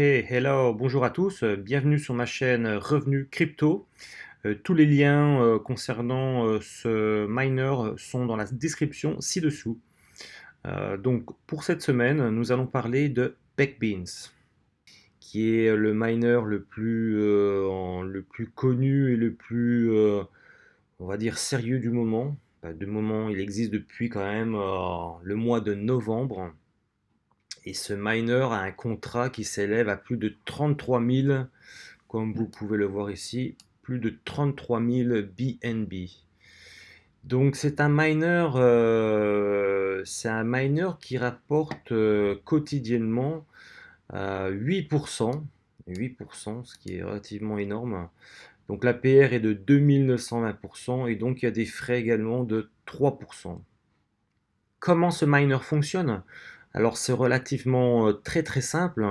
Hey, hello, bonjour à tous, bienvenue sur ma chaîne Revenus Crypto. Tous les liens concernant ce miner sont dans la description ci-dessous. Donc pour cette semaine, nous allons parler de Backbeans, qui est le miner le plus connu et le plus, on va dire, sérieux du moment. Du moment, il existe depuis quand même le mois de novembre. Et ce miner a un contrat qui s'élève à plus de 33 000, comme vous pouvez le voir ici, plus de 33 000 BNB. Donc c'est un miner qui rapporte quotidiennement 8%, 8%, ce qui est relativement énorme. Donc l'APR est de 2920% et donc il y a des frais également de 3%. Comment ce miner fonctionne? Alors c'est relativement très très simple,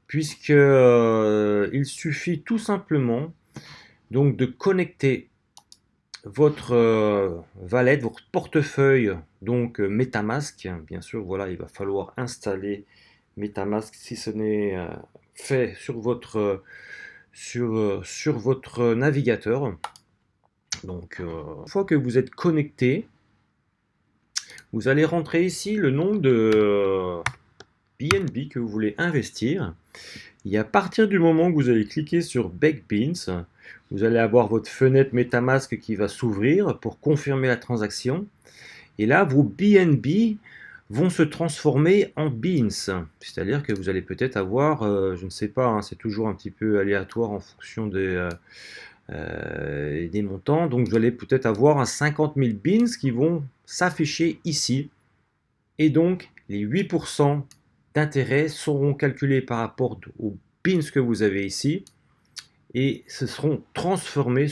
puisque il suffit tout simplement donc de connecter votre wallet, votre portefeuille, donc MetaMask. Bien sûr, voilà, il va falloir installer MetaMask si ce n'est fait sur sur votre navigateur. Donc, une fois que vous êtes connecté, vous allez rentrer ici le nom de BNB que vous voulez investir. Et à partir du moment où vous allez cliquer sur Backbeans, vous allez avoir votre fenêtre MetaMask qui va s'ouvrir pour confirmer la transaction. Et là, vos BNB vont se transformer en Beans. C'est-à-dire que vous allez peut-être avoir, je ne sais pas, hein, c'est toujours un petit peu aléatoire en fonction des montants. Donc vous allez peut-être avoir un 50 000 Beans qui vont s'afficher ici. Et donc, les 8% d'intérêt seront calculés par rapport aux Beans que vous avez ici et se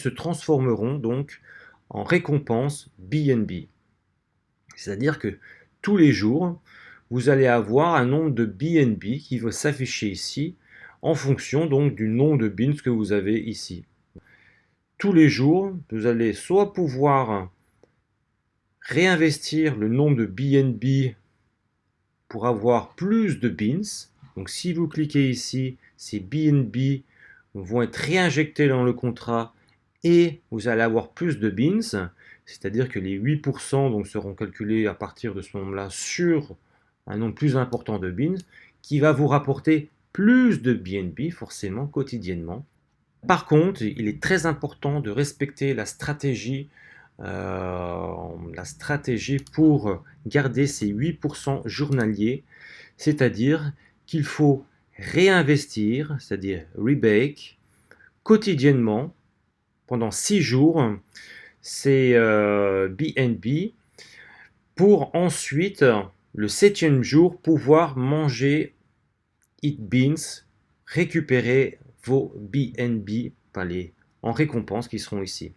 transformeront donc en récompense BNB. C'est-à-dire que tous les jours, vous allez avoir un nombre de BNB qui va s'afficher ici en fonction donc du nombre de Beans que vous avez ici. Tous les jours, vous allez soit pouvoir réinvestir le nombre de BNB pour avoir plus de beans. Donc si vous cliquez ici, ces BNB vont être réinjectés dans le contrat et vous allez avoir plus de beans, c'est-à-dire que les 8% donc seront calculés à partir de ce nombre-là sur un nombre plus important de beans, qui va vous rapporter plus de BNB forcément quotidiennement. Par contre, il est très important de respecter la stratégie pour garder ces 8% journaliers, c'est-à-dire qu'il faut réinvestir, c'est-à-dire rebake, quotidiennement, pendant 6 jours, ces BNB, pour ensuite, le 7e jour, pouvoir manger Eat Beans, récupérer vos BNB en récompense qui seront ici.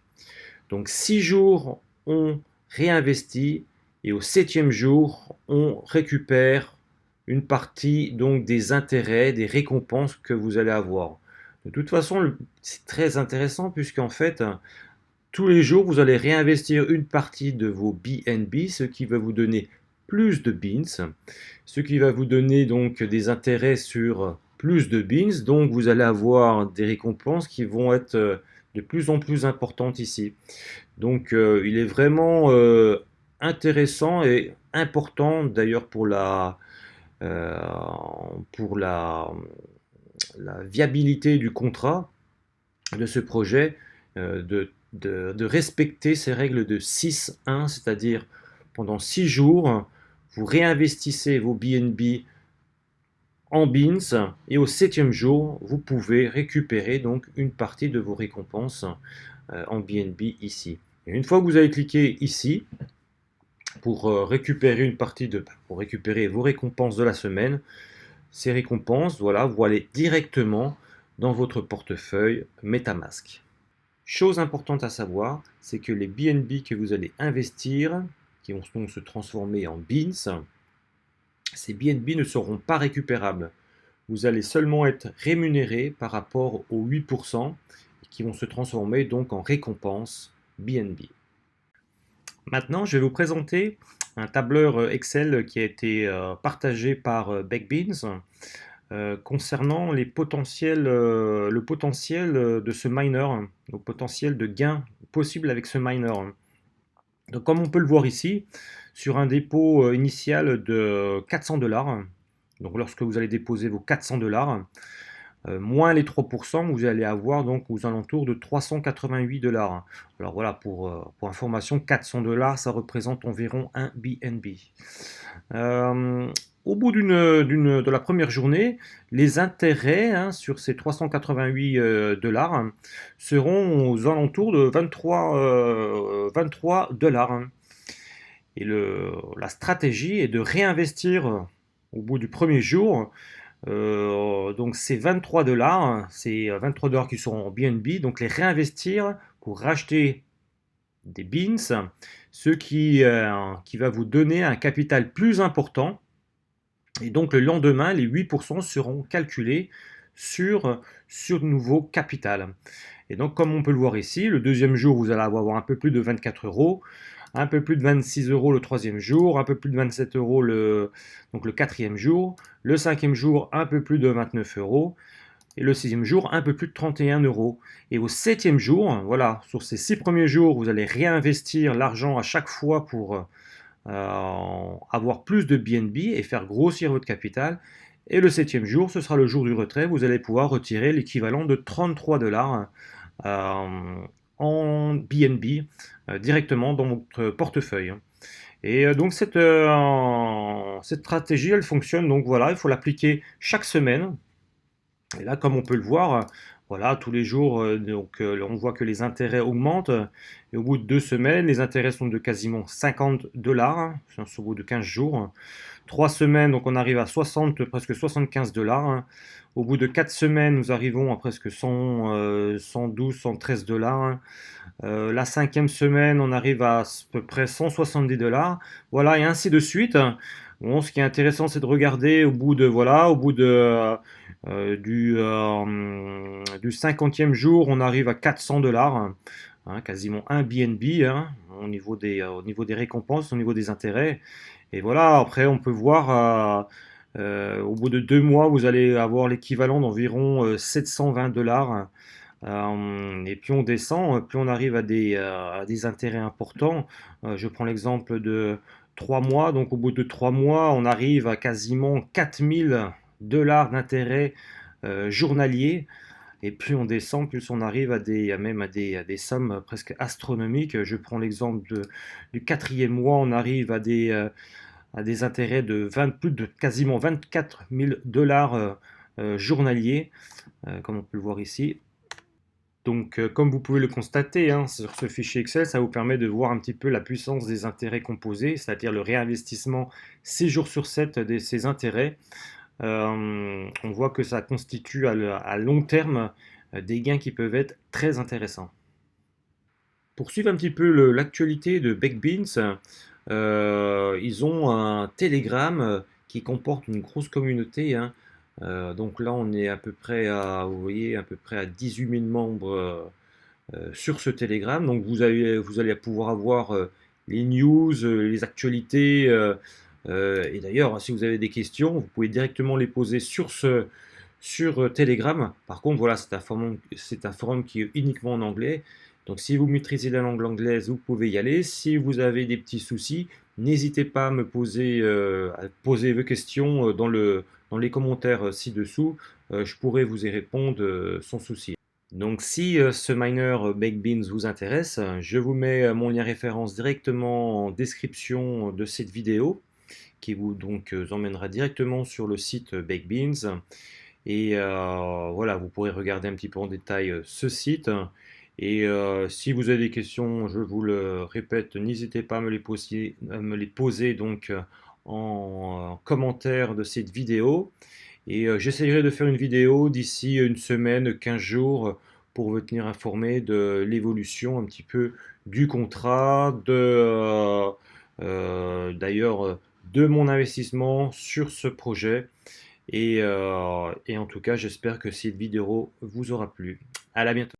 Donc 6 jours, on réinvestit et au 7e jour, on récupère une partie donc des intérêts, des récompenses que vous allez avoir. De toute façon, c'est très intéressant puisqu'en fait, tous les jours, vous allez réinvestir une partie de vos BNB, ce qui va vous donner plus de beans, ce qui va vous donner donc des intérêts sur plus de beans, donc vous allez avoir des récompenses qui vont être de plus en plus importantes ici. Donc il est vraiment intéressant et important d'ailleurs euh, pour la viabilité du contrat de ce projet, de respecter ces règles de 6-1, c'est-à-dire pendant 6 jours, vous réinvestissez vos BNB en beans et au 7e jour, vous pouvez récupérer donc une partie de vos récompenses en BNB ici. Et une fois que vous avez cliqué ici pour récupérer pour récupérer vos récompenses de la semaine, ces récompenses, voilà, vous allez directement dans votre portefeuille MetaMask. Chose importante à savoir, c'est que les BNB que vous allez investir, qui vont donc se transformer en beans, ces BNB ne seront pas récupérables. Vous allez seulement être rémunéré par rapport aux 8% qui vont se transformer donc en récompense BNB. Maintenant, je vais vous présenter un tableur Excel qui a été partagé par Backbeans. concernant le potentiel de ce miner, le potentiel de gain possible avec ce miner. Donc, comme on peut le voir ici, sur un dépôt initial de 400 $, donc lorsque vous allez déposer vos 400 $, moins les 3%, vous allez avoir donc aux alentours de 388 $. Alors voilà, pour information, 400 $, ça représente environ un BNB. Euh, Au bout de la première journée, les intérêts sur ces 388 $ seront aux alentours de 23 $. Et la stratégie est de réinvestir au bout du premier jour. Donc ces 23 $, c'est 23 $ qui seront en BNB, donc les réinvestir pour racheter des beans, ce qui va vous donner un capital plus important. Et donc le lendemain, les 8% seront calculés sur nouveau capital. Et donc comme on peut le voir ici, le deuxième jour, vous allez avoir un peu plus de 24 €, un peu plus de 26 € le troisième jour, un peu plus de 27 € donc le quatrième jour, le cinquième jour, un peu plus de 29 €, et le sixième jour, un peu plus de 31 €. Et au septième jour, voilà, sur ces 6 premiers jours, vous allez réinvestir l'argent à chaque fois pour avoir plus de BNB et faire grossir votre capital. Et le septième jour, ce sera le jour du retrait, vous allez pouvoir retirer l'équivalent de 33 $ en BNB directement dans votre portefeuille. Et donc cette stratégie, elle fonctionne, donc voilà, il faut l'appliquer chaque semaine. Et là, comme on peut le voir, voilà, tous les jours, on voit que les intérêts augmentent. Et au bout de 2 semaines, les intérêts sont de quasiment 50 $, au bout de 15 jours. 3 semaines, donc on arrive à 60, presque 75 $. Au bout de 4 semaines, nous arrivons à presque 100, 112, 113 $. La cinquième semaine, on arrive à peu près 170 $. Voilà, et ainsi de suite. Bon, ce qui est intéressant, c'est de regarder au bout du 50e jour, on arrive à 400 $, quasiment un BNB au niveau des récompenses, au niveau des intérêts. Et voilà, après, on peut voir, au bout de 2 mois, vous allez avoir l'équivalent d'environ 720 $. Et plus on descend, plus on arrive à des intérêts importants. Je prends l'exemple de 3 mois. Donc au bout de 3 mois, on arrive à quasiment 4000 $ d'intérêts journaliers. Et plus on descend, plus on arrive à des sommes presque astronomiques. Je prends l'exemple du quatrième mois, on arrive à des intérêts de quasiment 24 000 $ journaliers, comme on peut le voir ici. Donc, comme vous pouvez le constater sur ce fichier Excel, ça vous permet de voir un petit peu la puissance des intérêts composés, c'est-à-dire le réinvestissement 6 jours sur 7 de ces intérêts. On voit que ça constitue à long terme des gains qui peuvent être très intéressants. Pour suivre un petit peu l'actualité de Backbeans, ils ont un Telegram qui comporte une grosse communauté. Donc là, on est à peu près vous voyez, à peu près à 18 000 membres sur ce Telegram. Donc vous allez pouvoir avoir les news, les actualités. Et d'ailleurs, si vous avez des questions, vous pouvez directement les poser sur Telegram. Par contre, voilà, c'est un forum qui est uniquement en anglais. Donc si vous maîtrisez la langue anglaise, vous pouvez y aller. Si vous avez des petits soucis, n'hésitez pas à à poser vos questions dans les commentaires ci-dessous. Je pourrai vous y répondre sans souci. Donc si ce miner Backbeans vous intéresse, je vous mets mon lien référence directement en description de cette vidéo qui vous emmènera directement sur le site Backbeans. Et voilà, vous pourrez regarder un petit peu en détail ce site. Et si vous avez des questions, je vous le répète, n'hésitez pas à me les poser donc en commentaire de cette vidéo. Et j'essaierai de faire une vidéo d'ici une semaine, 15 jours, pour vous tenir informé de l'évolution un petit peu du contrat, d'ailleurs de mon investissement sur ce projet. Et en tout cas, j'espère que cette vidéo vous aura plu. À la bientôt.